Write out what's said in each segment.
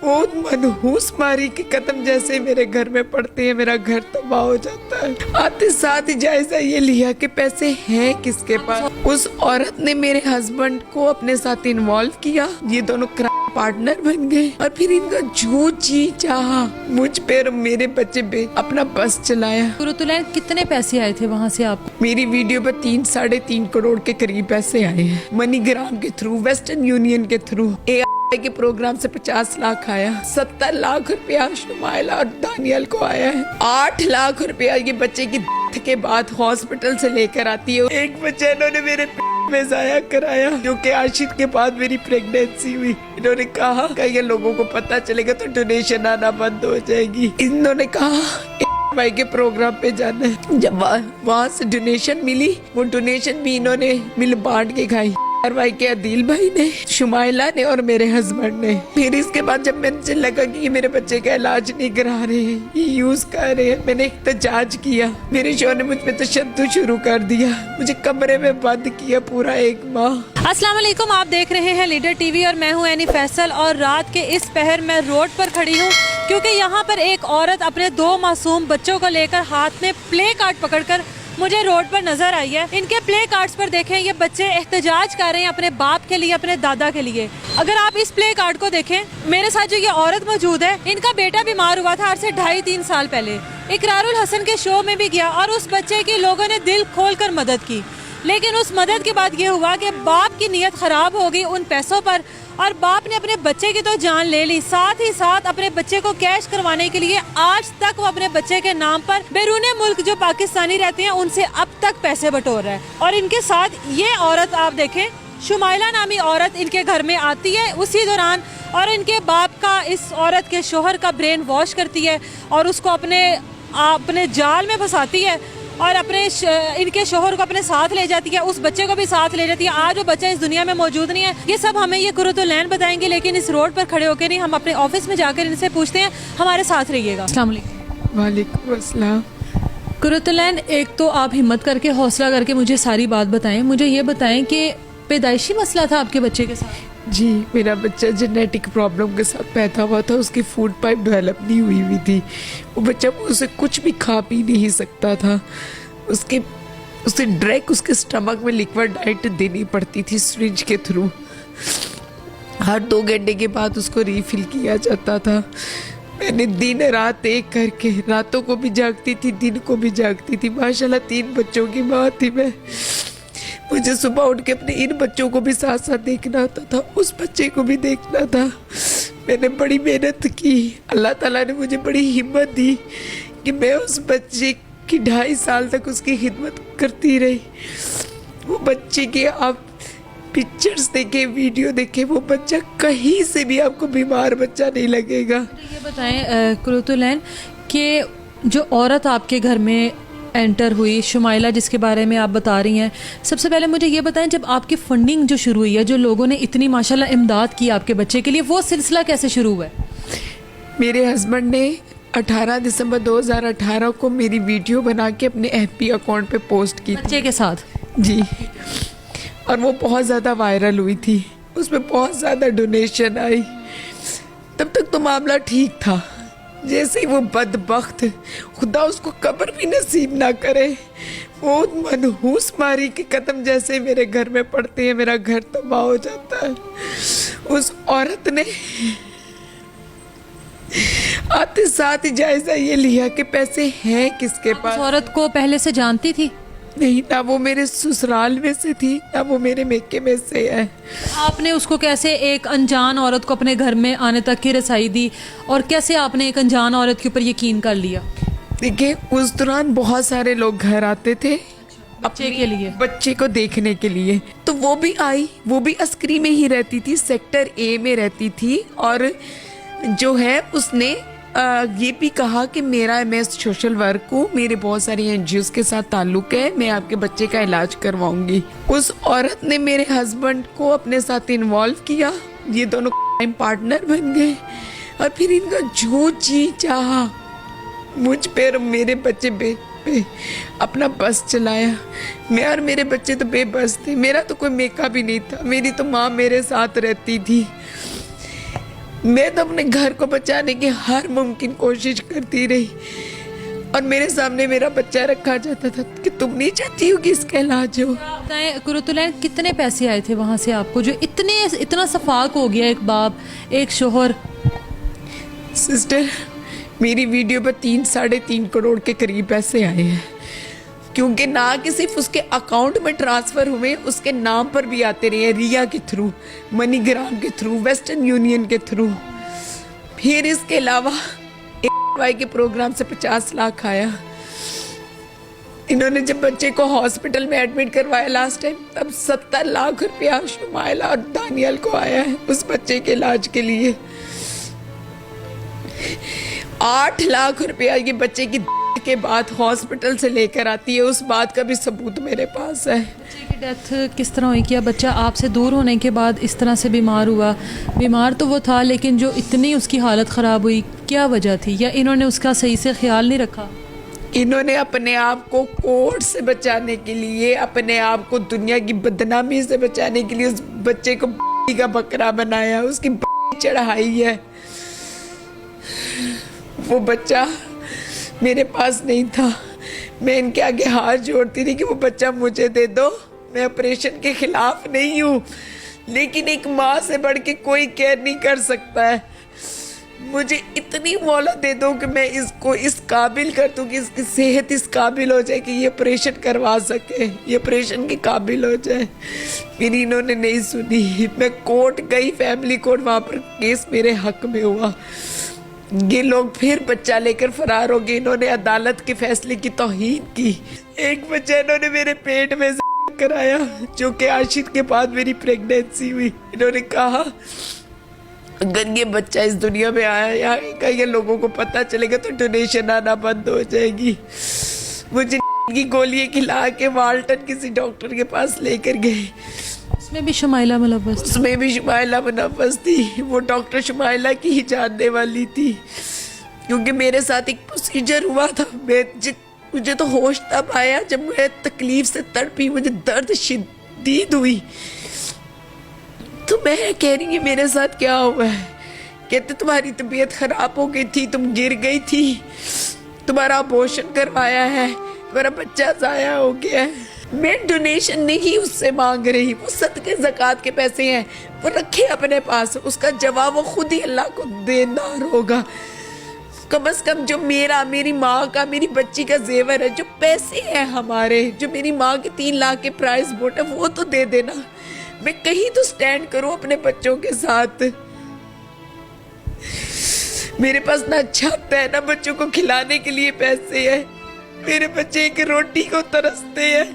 वो मनहूस मारी के कदम जैसे मेरे घर में पड़ते हैं, मेरा घर तबाह हो जाता है। आते साथ ही जायजा ये लिया कि पैसे हैं किसके पास। उस औरत ने मेरे हस्बैंड को अपने साथ इन्वॉल्व किया, ये दोनों पार्टनर बन गए और फिर इनका जो जी चाहा मुझ पे और मेरे बच्चे पे अपना बस चलाया। कुरुतुलैन कितने पैसे आए थे वहाँ से आपको? मेरी वीडियो पर 3-3.5 करोड़ के करीब पैसे आए हैं, मनीग्राम के थ्रू, वेस्टर्न यूनियन के थ्रू। के प्रोग्राम से 50 लाख आया, 70 लाख रुपया शुमाइला और दानियल को आया है, 8 लाख रुपया ये बच्चे की के बाद हॉस्पिटल से लेकर आती है। एक बच्चा इन्होंने मेरे में जाया कराया, जो कि आशिक के बाद मेरी प्रेगनेंसी हुई। इन्होंने कहा कि ये लोगों को पता चलेगा तो डोनेशन आना बंद हो जाएगी। इन्होंने कहा भाई के प्रोग्राम पे जाना है। जब वहाँ से डोनेशन मिली, वो डोनेशन भी इन्होंने मिल बांट के खाई, भाई के अदील भाई ने, शुमाइला ने और मेरे हस्बैंड ने। फिर इसके बाद जब मुझे लगा कि ये मेरे बच्चे का इलाज नहीं करा रहे हैं, ये यूज कर रहे हैं, मैंने एहतजाज किया। मेरे शोहर ने मुझ पे तशद्दुद शुरू कर दिया, मुझे कमरे में बंद किया पूरा 1 माह। अस्सलाम वालेकुम, आप देख रहे हैं लीडर टीवी और मैं हूं एनी फैसल। और रात के इस पहर मैं रोड पर खड़ी हूं क्योंकि यहाँ पर एक औरत अपने 2 मासूम बच्चों को लेकर हाथ में प्ले कार्ड पकड़कर मुझे रोड पर नजर आई है। इनके प्ले कार्ड्स पर देखें, ये बच्चे एहतजाज कर रहे हैं अपने बाप के लिए, अपने दादा के लिए। अगर आप इस प्ले कार्ड को देखें, मेरे साथ जो ये औरत मौजूद है, इनका बेटा बीमार हुआ था आज से 2.5-3 साल पहले। इकरारुल हसन के शो में भी गया और उस बच्चे की लोगों ने दिल खोल कर मदद की, लेकिन उस मदद के बाद ये हुआ कि बाप की नीयत खराब हो गई उन पैसों पर और बाप ने अपने बच्चे की तो जान ले ली, साथ ही साथ अपने बच्चे को कैश करवाने के लिए आज तक वो अपने बच्चे के नाम पर बैरूने मुल्क जो पाकिस्तानी रहते हैं उनसे अब तक पैसे बटोर रहा है। और इनके साथ ये औरत आप देखें, शुमाइला नामी औरत इनके घर में आती है उसी दौरान और इनके बाप का इस औरत के शोहर का ब्रेन वॉश करती है और उसको अपने जाल में फंसाती है और इनके शोहर को अपने साथ ले जाती है, उस बच्चे को भी साथ ले जाती है। आज वो बच्चा इस दुनिया में मौजूद नहीं है। ये सब हमें ये कुरुतुलैन बताएंगे, लेकिन इस रोड पर खड़े होकर नहीं, हम अपने ऑफिस में जाकर इनसे पूछते हैं। हमारे साथ रहिएगा। अस्सलाम वालेकुम। वालेकुम अस्सलाम। कुरुतुलैन, एक तो आप हिम्मत करके, हौसला करके मुझे सारी बात बताएं। मुझे ये बताएं कि पैदाइशी मसला था आपके बच्चे के साथ? जी, मेरा बच्चा जेनेटिक प्रॉब्लम के साथ पैदा हुआ था, उसकी फूड पाइप डेवलप नहीं हुई थी। वो बच्चा उसे कुछ भी खा पी नहीं सकता था, उसे डायरेक्ट उसके स्टमक में लिक्विड डाइट देनी पड़ती थी सिरिंज के थ्रू। हर 2 घंटे के बाद उसको रिफिल किया जाता था। मैंने दिन रात एक करके, रातों को भी जागती थी, दिन को भी जागती थी। माशाल्लाह 3 बच्चों की माँ थी मैं। मुझे सुबह उठ के अपने इन बच्चों को भी साथ साथ देखना होता था, उस बच्चे को भी देखना था। मैंने बड़ी मेहनत की, अल्लाह ताला ने मुझे बड़ी हिम्मत दी कि मैं उस बच्चे की 2.5 साल तक उसकी खिदमत करती रही। वो बच्चे के आप पिक्चर्स देखे, वीडियो देखे, वो बच्चा कहीं से भी आपको बीमार बच्चा नहीं लगेगा। ये बताएं कुरुतुलैन कि जो औरत आपके घर में एंटर हुई, शुमाइला जिसके बारे में आप बता रही हैं, सबसे पहले मुझे ये बताएं, जब आपकी फंडिंग जो शुरू हुई है, जो लोगों ने इतनी माशाल्लाह इमदाद की आपके बच्चे के लिए, वो सिलसिला कैसे शुरू हुआ है? मेरे हस्बैंड ने 18 दिसंबर 2018 को मेरी वीडियो बना के अपने FB अकाउंट पे पोस्ट की बच्चे के साथ। जी, और वो बहुत ज़्यादा वायरल हुई थी, उसमें बहुत ज़्यादा डोनेशन आई। तब तक तो मामला ठीक था। जैसे ही वो बदबख्त, खुदा उसको कब्र भी नसीब ना करे, वो मनहूस मारी के कदम जैसे मेरे घर में पड़ते हैं, मेरा घर तबाह हो जाता है। उस औरत ने आते साथ ही जायजा ये लिया कि पैसे हैं किसके पास। उस औरत को पहले से जानती थी? नहीं, ना वो मेरे ससुराल में से थी, ना वो मेरे मेके में से है। आपने उसको कैसे, एक अनजान औरत को अपने घर में आने तक की रसाई दी और कैसे आपने एक अनजान औरत के ऊपर यकीन कर लिया? देखिए, उस दौरान बहुत सारे लोग घर आते थे बच्चे के लिए, बच्चे को देखने के लिए, तो वो भी आई। वो भी अस्करी में ही रहती थी, सेक्टर A में रहती थी। और जो है उसने ये भी कहा कि मैं सोशल वर्क हूँ, मेरे बहुत सारी NGOs के साथ ताल्लुक है, मैं आपके बच्चे का इलाज करवाऊंगी। उस औरत ने मेरे हस्बैंड को अपने साथ इन्वॉल्व किया, ये दोनों पार्टनर बन गए और फिर इनका जो जी चाहा मुझ पे और मेरे बच्चे पे अपना बस चलाया। मैं और मेरे बच्चे तो बेबस थे, मेरा तो कोई मेका भी नहीं था, मेरी तो माँ मेरे साथ रहती थी। मैं तो अपने घर को बचाने की हर मुमकिन कोशिश करती रही और मेरे सामने मेरा बच्चा रखा जाता था कि तुम नहीं चाहती हो कि इसका इलाज हो। बताएं कुरुतुलैन, कितने पैसे आए थे वहाँ से आपको जो इतना सफाक हो गया, एक बाप एक शोहर? सिस्टर, मेरी वीडियो पर 3-3.5 करोड़ के करीब पैसे आए हैं, क्योंकि ना कि सिर्फ उसके अकाउंट में ट्रांसफ़र हुए, उसके नाम पर भी आते रहे, रिया के थ्रू, मनीग्राम के थ्रू, वेस्टर्न यूनियन के थ्रू। फिर इसके अलावा वाई के प्रोग्राम से 50 लाख आया। इन्होंने जब बच्चे को हॉस्पिटल में एडमिट करवाया लास्ट टाइम, तब 70 लाख रुपया शुमाइला और दानियल को आया है उस बच्चे के इलाज के लिए। 8 लाख रुपया ये बच्चे की के बाद हॉस्पिटल से लेकर आती है, उस बात का भी सबूत मेरे पास है। बच्चे की डेथ किस तरह हुई? क्या बच्चा आपसे दूर होने के बाद इस तरह से बीमार हुआ? बीमार तो वो था, लेकिन जो इतनी उसकी हालत ख़राब हुई, क्या वजह थी? या इन्होंने उसका सही से ख्याल नहीं रखा? इन्होंने अपने आप को कोर्ट से बचाने के लिए, अपने आप को दुनिया की बदनामी से बचाने के लिए उस बच्चे को का बकरा बनाया, उसकी चढ़ाई है। वो बच्चा मेरे पास नहीं था। मैं इनके आगे हाथ जोड़ती थी कि वो बच्चा मुझे दे दो। मैं ऑपरेशन के खिलाफ नहीं हूँ, लेकिन एक माँ से बढ़ के कोई केयर नहीं कर सकता है। मुझे इतनी मोहलत दे दो कि मैं इसको इस काबिल कर दूँ कि इसकी सेहत इस काबिल हो जाए कि ये ऑपरेशन करवा सके, ये ऑपरेशन के काबिल हो जाए। फिर इन्होंने नहीं सुनी। मैं कोर्ट गई, फैमिली कोर्ट, वहाँ पर केस मेरे हक में हुआ। ये लोग फिर बच्चा लेकर फरार हो गए। इन्होंने अदालत के फैसले की तौहीन की। एक बच्चा इन्होंने मेरे पेट में कराया, जो कि आशिक के बाद मेरी प्रेगनेंसी हुई। इन्होंने कहा अगर ये बच्चा इस दुनिया में आया ये लोगों को पता चलेगा तो डोनेशन आना बंद हो जाएगी। मुझे की गोली खिला के वाल्टन किसी डॉक्टर के पास लेकर गए। उसमें भी शुमाइला मुलव्वस? उसमें भी शुमाइला मुलव्वस थी। वो डॉक्टर शुमाइला की ही जानने वाली थी, क्योंकि मेरे साथ एक प्रोसीजर हुआ था। मुझे तो होश तब आया जब मैं तकलीफ से तड़पी, मुझे दर्द शिद्दीद हुई। तो मैं कह रही हूँ मेरे साथ क्या हुआ है? कहते तुम्हारी तबीयत खराब हो गई थी, तुम गिर गई थी, तुम्हारा अबॉर्शन करवाया है, तुम्हारा बच्चा ज़ाया हो गया है। मैं डोनेशन नहीं उससे मांग रही, वो सदके ज़कात के पैसे हैं, वो रखे अपने पास, उसका जवाब वो खुद ही अल्लाह को देनदार होगा। कम से कम जो मेरी माँ का, मेरी बच्ची का जेवर है, जो पैसे हैं हमारे, जो मेरी माँ के 3 लाख के प्राइस बोट है, वो तो दे देना। मैं कहीं तो स्टैंड करूं अपने बच्चों के साथ। मेरे पास ना छत है, ना बच्चों को खिलाने के लिए पैसे हैं। मेरे बच्चे एक रोटी को तरसते हैं।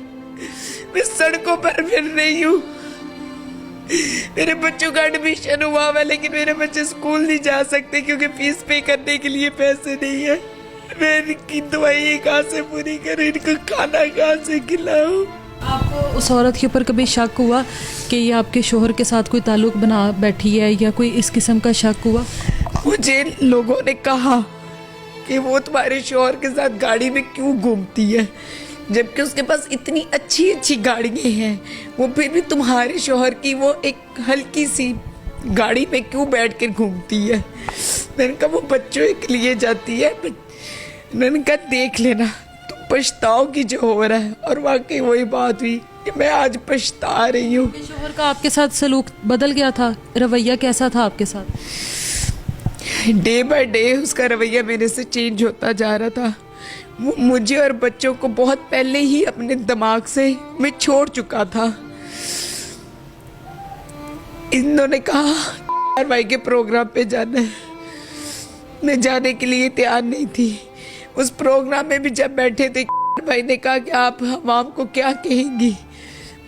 मैं सड़कों पर फिर रही हूँ। मेरे बच्चों का एडमिशन हुआ हुआ, लेकिन मेरे बच्चे स्कूल नहीं जा सकते क्योंकि फीस पे करने के लिए पैसे नहीं है। मैं इनकी दवाई कहाँ से पूरी करूँ, इनको खाना कहाँ से खिलाऊं? आपको उस औरत के ऊपर कभी शक हुआ कि ये आपके शोहर के साथ कोई ताल्लुक बना बैठी है, या कोई इस किस्म का शक हुआ? मुझे लोगों ने कहा कि वो तुम्हारे शोहर के साथ गाड़ी में क्यों घूमती है, जबकि उसके पास इतनी अच्छी अच्छी गाड़ियाँ हैं, वो फिर भी तुम्हारे शोहर की वो एक हल्की सी गाड़ी में क्यों बैठ कर घूमती है। मैंने कहा वो बच्चों के लिए जाती है। मैंने कहा देख लेना, तुम पछताओगी जो हो रहा है। और वाकई वही बात हुई कि मैं आज पछता रही हूँ। शोहर का आपके साथ सलूक बदल गया था, रवैया कैसा था आपके साथ? डे बाय डे उसका रवैया मेरे से चेंज होता जा रहा था। वो मुझे और बच्चों को बहुत पहले ही अपने दिमाग से मैं छोड़ चुका था। इन्होंने कहा भाई के प्रोग्राम पे जाना है, मैं जाने के लिए तैयार नहीं थी। उस प्रोग्राम में भी जब बैठे थे भाई ने कहा कि आप आवाम को क्या कहेंगी।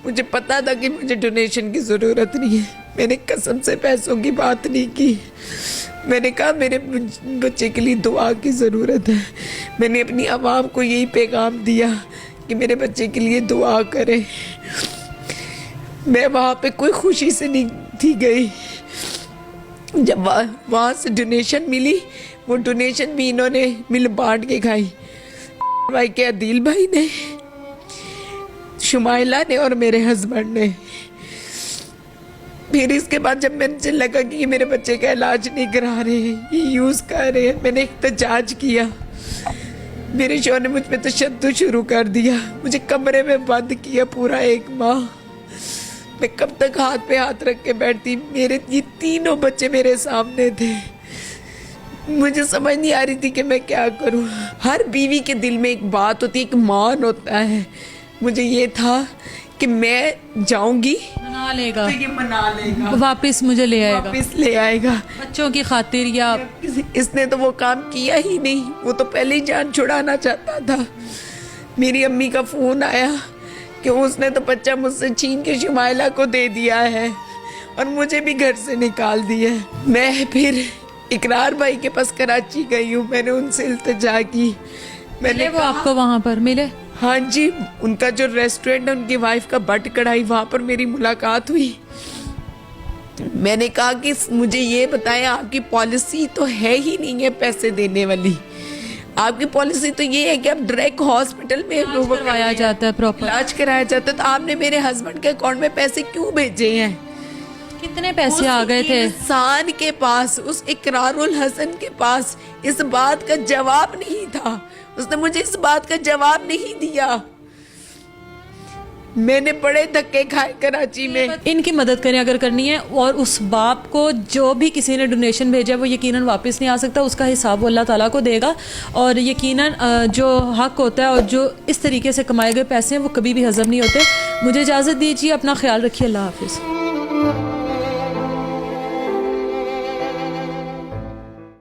मुझे पता था कि मुझे डोनेशन की ज़रूरत नहीं है। मैंने कसम से पैसों की बात नहीं की। मैंने कहा मेरे बच्चे के लिए दुआ की ज़रूरत है। मैंने अपनी आवाम को यही पैगाम दिया कि मेरे बच्चे के लिए दुआ करें। मैं वहाँ पे कोई खुशी से नहीं थी गई। जब वहाँ से डोनेशन मिली, वो डोनेशन भी इन्होंने मिल बांट के खाई। भाई के अदील भाई ने, शुमाइला ने और मेरे हस्बैंड ने। फिर इसके बाद जब मुझे लगा कि ये मेरे बच्चे का इलाज नहीं करा रहे हैं, ये यूज़ कर रहे हैं, मैंने एहतजाज किया। मेरे शौहर ने मुझ पे तशद्दुद शुरू कर दिया, मुझे कमरे में बंद किया पूरा 1 माह। मैं कब तक हाथ पे हाथ रख के बैठती, मेरे ये तीनों बच्चे मेरे सामने थे। मुझे समझ नहीं आ रही थी कि मैं क्या करूं। हर बीवी के दिल में एक बात होती है, एक मान होता है। मुझे ये था कि मैं जाऊंगी मना लेगा, तो ये मना लेगा, वापस मुझे ले आएगा, वापस ले आएगा बच्चों की खातिर। या इसने तो वो काम किया ही नहीं, वो तो पहले ही जान छुड़ाना चाहता था। मेरी अम्मी का फोन आया कि उसने तो बच्चा मुझसे छीन के शुमाइला को दे दिया है और मुझे भी घर से निकाल दिया है। मैं फिर इकरार भाई के पास कराची गई हूँ, मैंने उनसे इल्तिजा की। मिले वो आपको वहाँ पर मिले? हाँ जी, उनका जो रेस्टोरेंट है, उनकी वाइफ का बट कढ़ाई, वहाँ पर मेरी मुलाकात हुई। मैंने कहा कि मुझे ये बताएं, आपकी पॉलिसी तो है ही नहीं है पैसे देने वाली। आपकी पॉलिसी तो ये है कि आप डायरेक्ट हॉस्पिटल में करवाया जाता है, प्रॉपर इलाज कराया जाता है। तो आपने मेरे हस्बैंड के अकाउंट में पैसे क्यों भेजे हैं? कितने पैसे आ गए थे? इंसान के पास, उस इकरारुल हसन के पास इस बात का जवाब नहीं था। उसने मुझे इस बात का जवाब नहीं दिया। मैंने बड़े धक्के खाए कराची में। इनकी मदद करें अगर करनी है, और उस बाप को जो भी किसी ने डोनेशन भेजा वो यकीनन वापस नहीं आ सकता, उसका हिसाब वो अल्लाह ताला को देगा। और यकीनन जो हक होता है और जो इस तरीके से कमाए गए पैसे हैं वो कभी भी हजम नहीं होते। मुझे इजाज़त दीजिए, अपना ख्याल रखिए, अल्लाह हाफिज़।